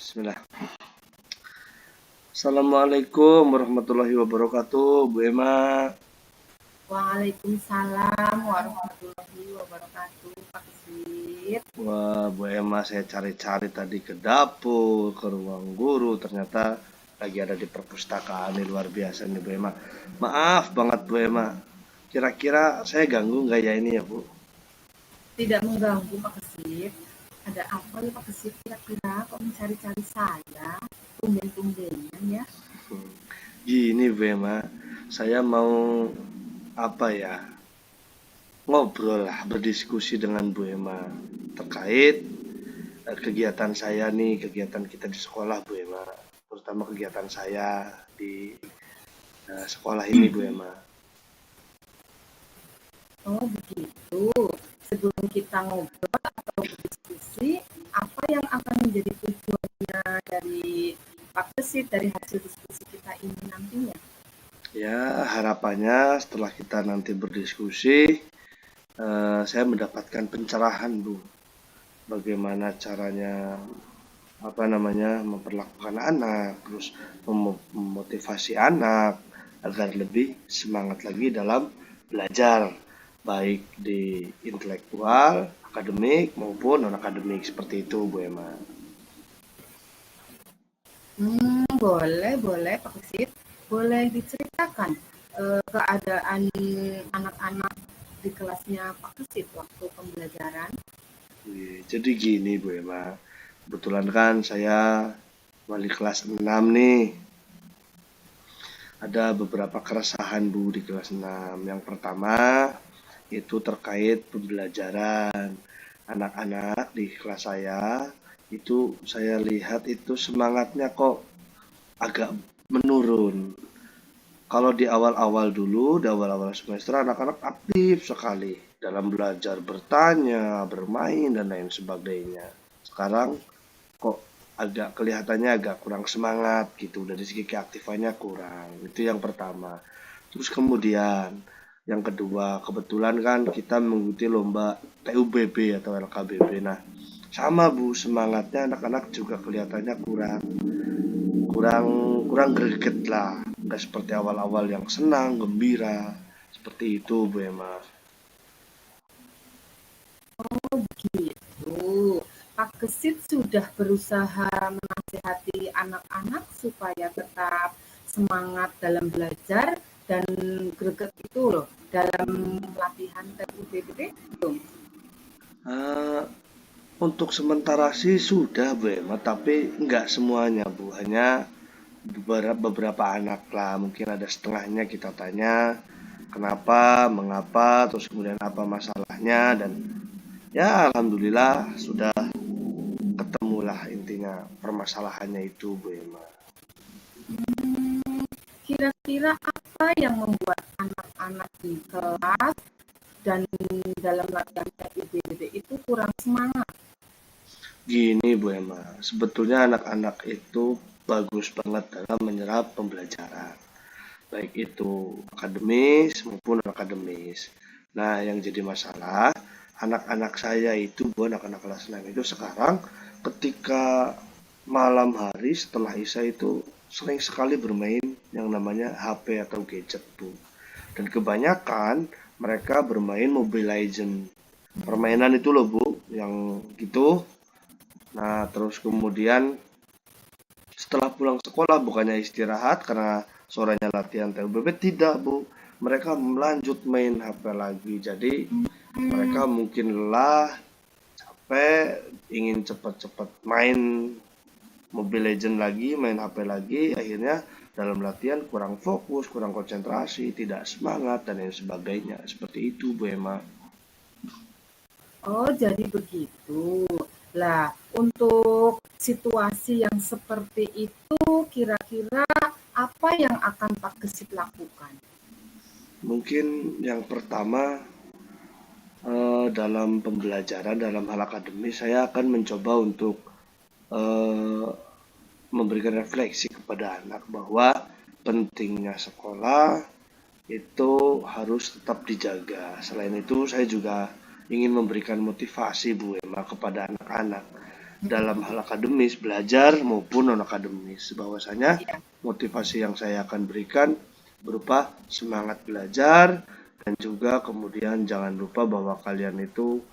Bismillah. Assalamualaikum warahmatullahi wabarakatuh, Bu Emma. Waalaikumsalam warahmatullahi wabarakatuh, Pak Kesit. Wah, Bu Emma, saya cari-cari tadi ke dapur, ke ruang guru, ternyata lagi ada di perpustakaan. Ini luar biasa nih, Bu Emma. Maaf banget, Bu Emma. Kira-kira saya ganggu nggak ya ini ya, Bu? Tidak mengganggu, Pak Kesit. Ada apa ya, Pak Kesit? Kira-kira kok mencari-cari saya? Tumben-tumbenan ya. Gini, Bu Emma, saya mau apa ya? Ngobrol lah, berdiskusi dengan Bu Emma terkait kegiatan saya nih, kegiatan kita di sekolah, Bu Emma, terutama kegiatan saya di sekolah ini, Bu Emma. Oh, begitu. Sebelum kita ngobrol atau berdiskusi, apa yang akan menjadi tujuannya dari Pak Kesit dari hasil diskusi kita ini nantinya? Ya, harapannya setelah kita nanti berdiskusi, saya mendapatkan pencerahan, Bu. Bagaimana caranya, apa namanya, memperlakukan anak, terus memotivasi anak agar lebih semangat lagi dalam belajar, baik di intelektual, akademik maupun non akademik seperti itu, Bu Emma. Boleh Pak Kesit. Boleh diceritakan keadaan anak-anak di kelasnya Pak Kesit waktu pembelajaran? Jadi gini, Bu Emma, kebetulan kan saya wali kelas 6 nih. Ada beberapa keresahan, Bu, di kelas 6. Yang pertama itu terkait pembelajaran. Anak-anak di kelas saya itu saya lihat itu semangatnya kok agak menurun. Kalau di awal-awal dulu, di awal-awal semester anak-anak aktif sekali dalam belajar, bertanya, bermain dan lain sebagainya. Sekarang kok agak kelihatannya agak kurang semangat gitu, dari segi keaktifannya kurang. Itu yang pertama. Terus kemudian yang kedua, kebetulan kan kita mengikuti lomba TUBB atau LKBB. Nah, sama Bu, semangatnya anak-anak juga kelihatannya kurang kurang kurang greget lah, nggak seperti awal-awal yang senang, gembira, seperti itu, Bu Emma. Gitu. Pak Kesit sudah berusaha menasihati anak-anak supaya tetap semangat dalam belajar dan greget itu loh dalam pelatihan TUBB belum? Eh, untuk sementara sih sudah, Bu Emma, tapi nggak semuanya, Bu. Hanya beberapa anak lah, mungkin ada setengahnya kita tanya kenapa, mengapa, terus kemudian apa masalahnya, dan ya alhamdulillah sudah ketemulah intinya permasalahannya itu, Bu Emma. Kira-kira apa yang membuat anak-anak di kelas dan dalam latihan TUBB itu kurang semangat? Gini, Bu Emma, sebetulnya anak-anak itu bagus banget dalam menyerap pembelajaran, baik itu akademis maupun non akademis. Nah, yang jadi masalah, anak-anak saya itu, Bu, anak-anak kelas 6 itu sekarang ketika malam hari setelah Isya itu sering sekali bermain yang namanya HP atau gadget, Bu. Dan kebanyakan mereka bermain Mobile Legend. Permainan itu loh, Bu, yang gitu. Nah, terus kemudian setelah pulang sekolah bukannya istirahat karena sorenya latihan TUBB, tidak, Bu. Mereka melanjut main HP lagi. Jadi mereka mungkin lelah, capek, ingin cepat-cepat main Mobile Legend lagi, main HP lagi, akhirnya dalam latihan kurang fokus, kurang konsentrasi, tidak semangat dan lain sebagainya. Seperti itu, Bu Emma. Oh, jadi begitu. Lah, untuk situasi yang seperti itu, kira-kira apa yang akan Pak Gesit lakukan? Mungkin yang pertama dalam pembelajaran, dalam hal akademis, saya akan mencoba untuk eh, memberikan refleksi kepada anak bahwa pentingnya sekolah itu harus tetap dijaga. Selain itu, saya juga ingin memberikan motivasi, Bu Emma, kepada anak-anak dalam hal akademis, belajar maupun non-akademis. Bahwasanya Iya. motivasi yang saya akan berikan berupa semangat belajar dan juga kemudian jangan lupa bahwa kalian itu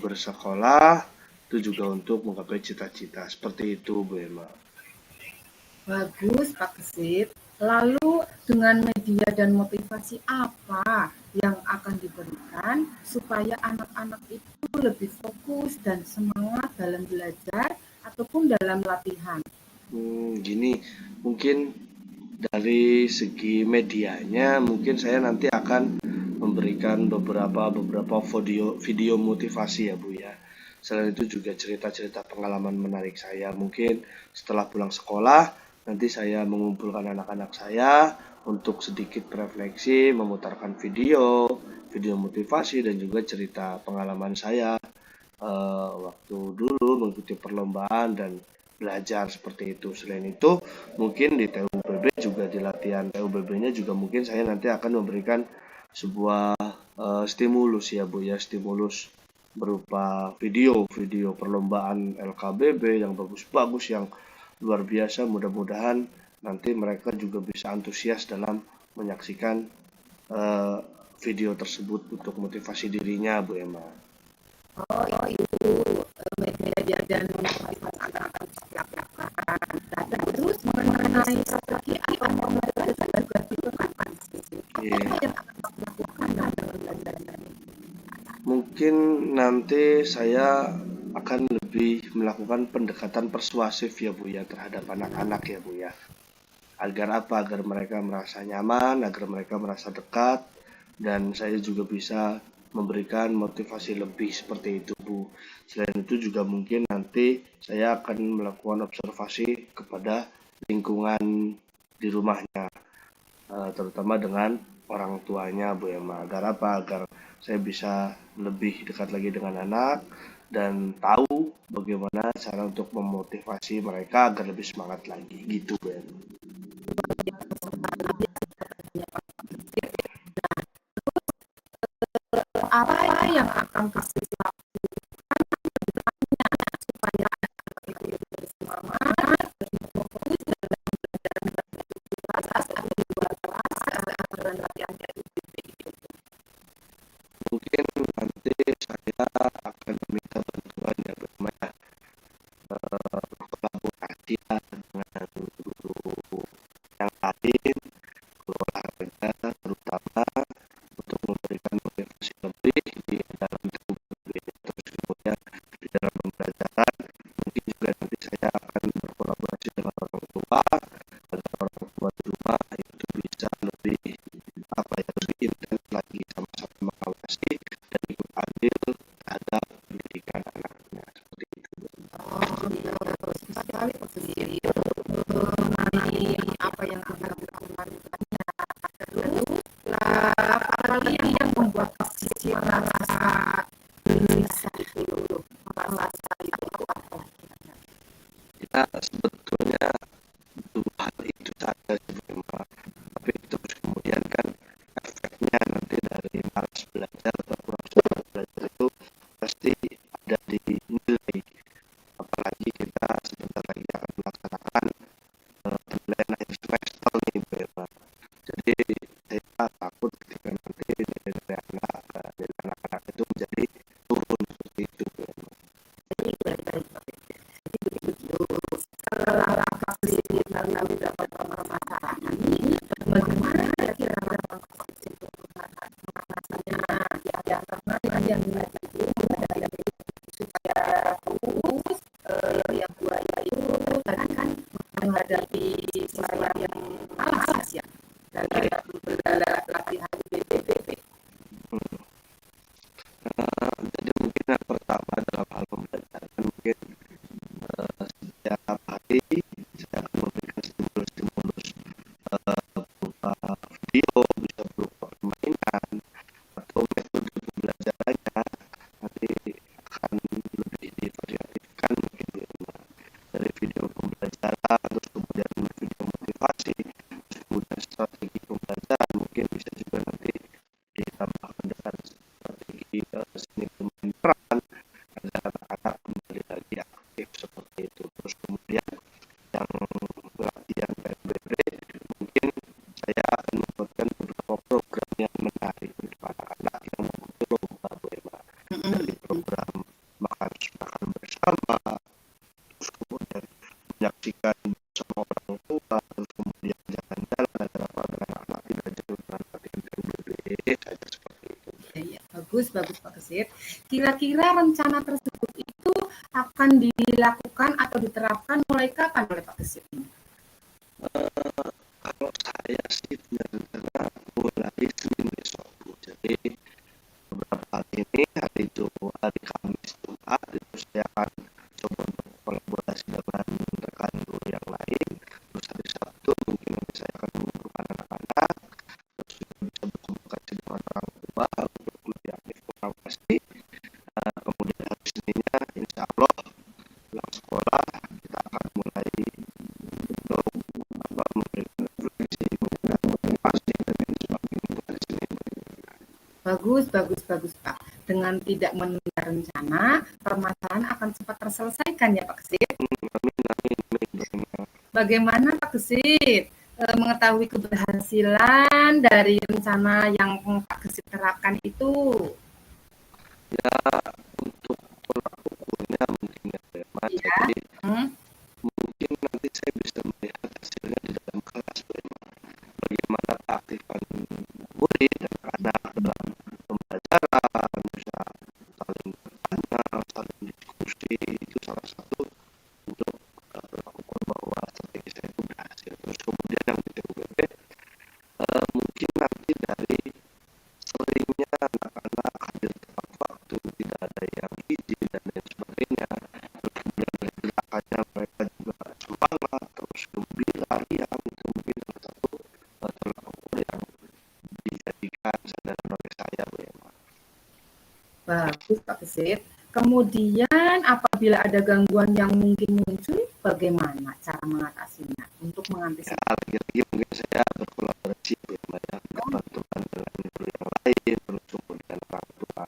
bersekolah itu juga untuk menggapai cita-cita. Seperti itu, Bu Emma. Bagus, Pak Gesit. Lalu dengan media dan motivasi apa yang akan diberikan supaya anak-anak itu lebih fokus dan semangat dalam belajar ataupun dalam latihan? Gini, mungkin dari segi medianya, mungkin saya nanti akan memberikan beberapa video motivasi ya Bu ya. Selain itu juga cerita-cerita pengalaman menarik saya. Mungkin setelah pulang sekolah, nanti saya mengumpulkan anak-anak saya untuk sedikit berefleksi, memutarkan video motivasi dan juga cerita pengalaman saya waktu dulu mengikuti perlombaan dan belajar seperti itu. Selain itu, mungkin di TUBB juga di latihan TUBB-nya juga mungkin saya nanti akan memberikan sebuah stimulus ya Bu ya, stimulus berupa video perlombaan LKBB yang bagus-bagus, yang luar biasa. Mudah-mudahan nanti mereka juga bisa antusias dalam menyaksikan eh, video tersebut untuk motivasi dirinya, Bu Emma. Oh, itu media dan motivasi akan disiapkan. Dan terus mengenai strategi atau modal juga ditentukan. Iya. Apa yang akan dilakukan dalam belajar ini? Mungkin nanti saya akan lebih melakukan pendekatan persuasif ya Bu ya terhadap anak-anak ya Bu ya. Agar apa? Agar mereka merasa nyaman, agar mereka merasa dekat, dan saya juga bisa memberikan motivasi lebih seperti itu Bu. Selain itu juga mungkin nanti saya akan melakukan observasi kepada lingkungan di rumahnya, terutama dengan orang tuanya Bu Emma. Agar apa? Agar saya bisa lebih dekat lagi dengan anak dan tahu bagaimana cara untuk memotivasi mereka agar lebih semangat lagi gitu Bu Emma. Apa yang akan kasih supaya anak itu lebih semangat, lebih fokus dalam kelas atau di luar kelas dalam latihan itu? Mungkin nanti saya akan meminta bantuan ya Bu Emma ya, kolaborasi ya dengan guru yang lain, guru olahraga terutama untuk memberikan motivasi lebih di dalam tubuh ini. Terus kemudian di dalam pembelajaran mungkin juga nanti saya akan berkolaborasi dengan orang tua agar orang tua di rumah itu bisa lebih apa ya, lebih intens lagi sama-sama mengawasi dan ikut andil terhadap pendidikan anaknya seperti itu. Oh, ya, bagus sekali posisi mengenai apa yang akan dilakukan. Terus, apalagi yang membuat posisi merasa gelisah itu, merasa itu apa? Ya sebetulnya dua hal itu saja sebenarnya, tapi terus kemudian kan efeknya nanti dari malas belajar atau kurang semangat belajar itu pasti ada di nilai, apalagi kita sebentar lagi akan melaksanakan penilaian akhir semester nih Bu Eva. Jadi saya takut ketika nanti nilai anak-anak itu menjadi Saya seperti itu. Ya, bagus Pak Gesit. Kira-kira rencana tersebut itu akan dilakukan atau diterapkan mulai kapan oleh Pak Gesit ini? Kalau saya sih benar-benar mulai Senin besok, Bu. Jadi beberapa hari ini, hari Kamis, Jumat, itu saya akan coba berkolaborasi dengan rekan guru yang lain. Terus hari Sabtu mungkin nanti saya akan mengumpulkan anak-anak, terus juga bisa berkomunikasi dengan orang tua untuk lebih aktif mengawasi. Kemudian hari Seninnya, insya Allah pulang sekolah kita akan mulai untuk memberikan refleksi, memberikan motivasi dan lain sebagainya hari Senin. Bagus Pak. Dengan tidak menunda rencana, permasalahan akan cepat terselesaikan ya Pak Gesit. Bagaimana Pak Gesit mengetahui keberhasilan dari rencana yang Pak Gesit terapkan itu? Ya, untuk tolak ukurnya mungkin ya, Mas. Ya. Jadi mungkin nanti saya bisa melihat hasilnya di dalam kelas, bagaimana keaktifan murid dan anak dalam pembelajaran, bisa saling bertanya, saling diskusi, itu salah satu untuk tolak ukur bahwa strategi saya itu berhasil. Terus kemudian yang BPUPP mungkin nanti dari seringnya anak-anak hadir tepat waktu, tidak ada yang izin dan lain sebagainya. Terus kemudian dari gerakannya mereka juga semangat, terus gembira, riang, itu mungkin salah satu tolak ukur yang dijadikan sandaran oleh saya, Bu Emma. Bagus Pak Gesit. Kemudian apabila ada gangguan yang mungkin muncul, bagaimana cara mengatasinya untuk mengantisipasi? Ya, lagi-lagi mungkin saya berkolaborasi, Bu Emma, ya, berbantuan dengan guru yang lain, terus kemudian orang tua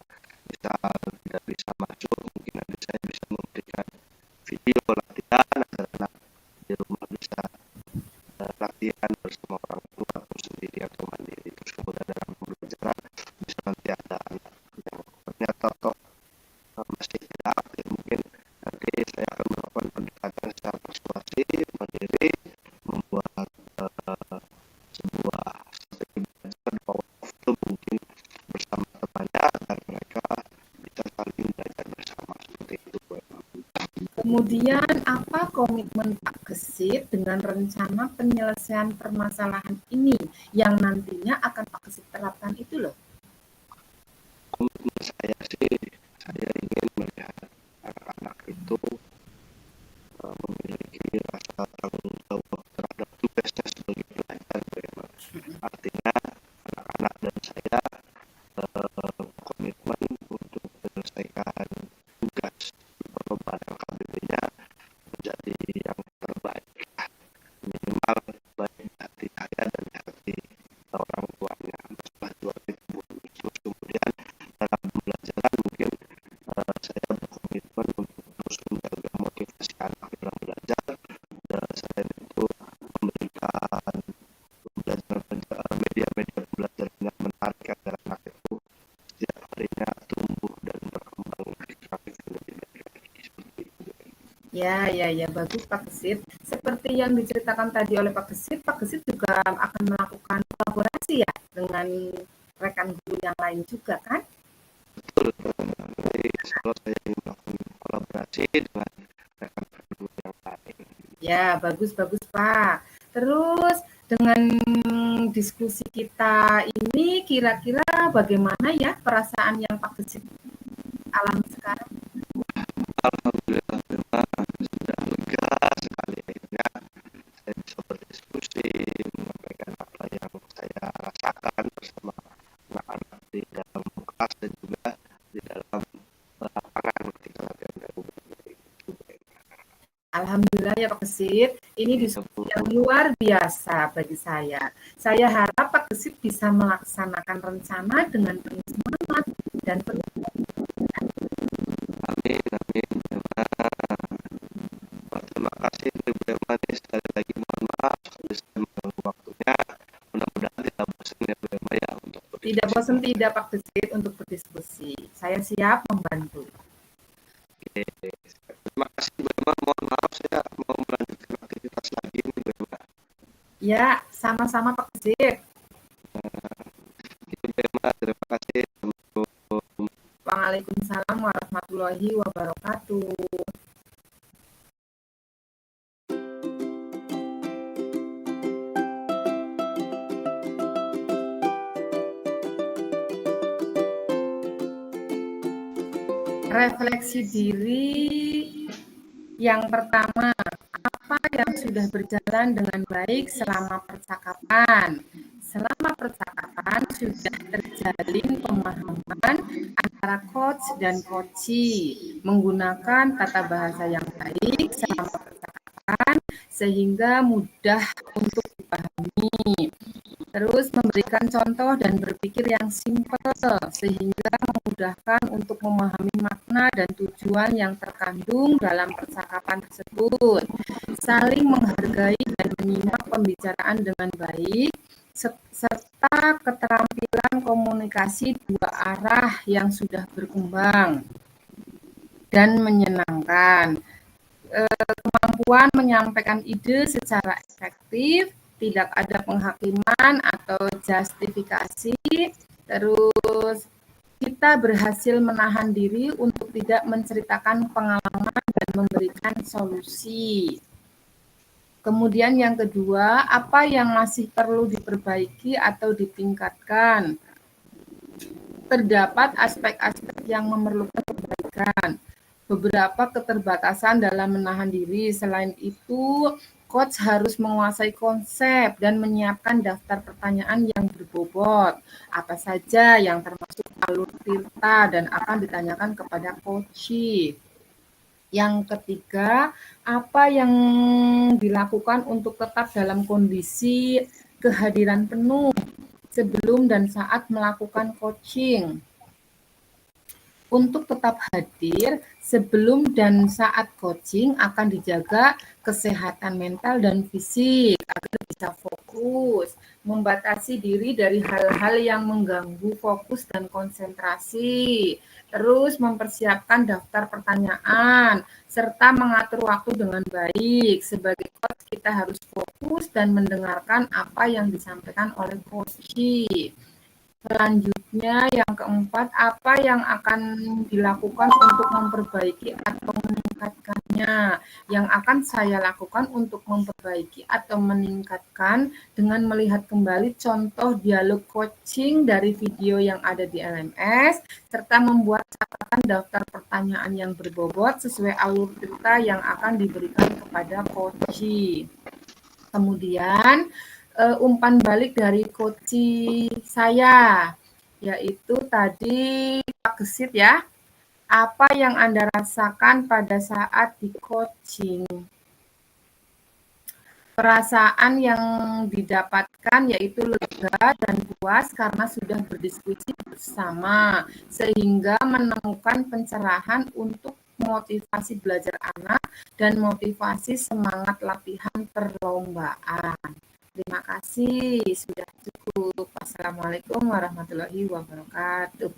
misal tidak bisa masuk, mungkin nanti saya bisa memberikan video latihan agar anak di rumah bisa latihan bersama orang tua atau sendiri atau mandiri. Terus kemudian dalam pembelajaran bisa nanti ada anak yang ternyata toh masih tidak aktif, mungkin nanti saya akan melakukan pendekatan secara persuasif, mandiri, membuat sebuah strategi belajar power of two mungkin bersama temannya agar mereka bisa saling belajar bersama, seperti itu, Bu. Kemudian apa komitmen Pak Gesit dengan rencana penyelesaian permasalahan ini yang nantinya akan Pak Gesit terapkan itu loh? Komitmen saya sih, saya ingin melihat anak-anak itu memiliki rasa tanggung jawab terhadap tugasnya sebagai pelajar, Bu Emma. Artinya anak-anak dan saya komitmen untuk menyelesaikan tugas perlombaan LKBP-nya menjadi yang terbaik, minimal baik di hati saya dan di hati orang tuanya. Masalah juara itu. Terus kemudian dalam pembelajaran mungkin saya berkomitmen untuk terus menjaga motivasi anak dalam belajar, dan selain itu memberikan media-media pembelajaran yang menarik agar anak itu setiap harinya tumbuh dan berkembang lebih kreatif dan lebih baik lagi, seperti itu. Ya, bagus Pak Gesit. Seperti yang diceritakan tadi oleh Pak Gesit juga akan melakukan kolaborasi ya dengan rekan guru yang lain juga kan? Betul, nanti kalau saya ingin melakukan kolaborasi dengan rekan-rekan guru yang lain. Ya, bagus Pak. Terus dengan diskusi kita ini kira-kira bagaimana ya perasaan yang Pak Gesit alami sekarang? Alhamdulillah memang sudah lega sekali, akhirnya saya bisa berdiskusi, menyampaikan apa yang saya rasakan bersama anak-anak di dalam kelas dan juga di dalam lapangan ketika latihan PUBG. Alhamdulillah ya Pak Gesit, ini diskusi yang luar biasa bagi saya. Saya harap Pak Gesit bisa melaksanakan rencana dengan penuh semangat dan penuh. Amin. Terima kasih Bu Emma, sekali lagi mohon maaf sekali saya mengganggu waktunya. Mudah-mudahan tidak bosan ya Bu Emma ya untuk berdiskusi. Tidak bosan tidak Pak Gesit untuk berdiskusi. Saya siap membantu. Oke. Terima kasih Bu Emma, mohon maaf saya mau melanjutkan aktivitas lagi ini Bu Emma. Ya, sama-sama Pak Gesit. Bu Emma. Waalaikumsalam warahmatullahi wabarakatuh. Refleksi diri yang pertama, apa yang sudah berjalan dengan baik selama percakapan? Selama percakapan sudah terjalin pemahaman antara coach dan coachee, menggunakan tata bahasa yang baik selama percakapan sehingga mudah untuk dipahami. Terus memberikan contoh dan berpikir yang simpel sehingga memudahkan untuk memahami makna dan tujuan yang terkandung dalam percakapan tersebut. Saling menghargai dan menyimak pembicaraan dengan baik serta keterampilan komunikasi dua arah yang sudah berkembang dan menyenangkan. Kemampuan menyampaikan ide secara efektif, tidak ada penghakiman atau justifikasi, terus kita berhasil menahan diri untuk tidak menceritakan pengalaman dan memberikan solusi. Kemudian yang kedua, apa yang masih perlu diperbaiki atau ditingkatkan? Terdapat aspek-aspek yang memerlukan perbaikan. Beberapa keterbatasan dalam menahan diri. Selain itu, coach harus menguasai konsep dan menyiapkan daftar pertanyaan yang berbobot. Apa saja yang termasuk alur cerita dan akan ditanyakan kepada coachee. Yang ketiga, apa yang dilakukan untuk tetap dalam kondisi kehadiran penuh sebelum dan saat melakukan coaching. Untuk tetap hadir sebelum dan saat coaching akan dijaga kesehatan mental dan fisik agar bisa fokus, membatasi diri dari hal-hal yang mengganggu fokus dan konsentrasi, terus mempersiapkan daftar pertanyaan, serta mengatur waktu dengan baik. Sebagai coach kita harus fokus dan mendengarkan apa yang disampaikan oleh coachee. Selanjutnya, yang keempat, apa yang akan dilakukan untuk memperbaiki atau meningkatkannya? Yang akan saya lakukan untuk memperbaiki atau meningkatkan dengan melihat kembali contoh dialog coaching dari video yang ada di LMS, serta membuat catatan daftar pertanyaan yang berbobot sesuai alur cerita yang akan diberikan kepada coachee. Kemudian, umpan balik dari coachee saya, yaitu tadi Pak Gesit ya, apa yang Anda rasakan pada saat di coaching? Perasaan yang didapatkan yaitu lega dan puas karena sudah berdiskusi bersama, sehingga menemukan pencerahan untuk motivasi belajar anak dan motivasi semangat latihan perlombaan. Terima kasih, sudah cukup. Wassalamualaikum warahmatullahi wabarakatuh.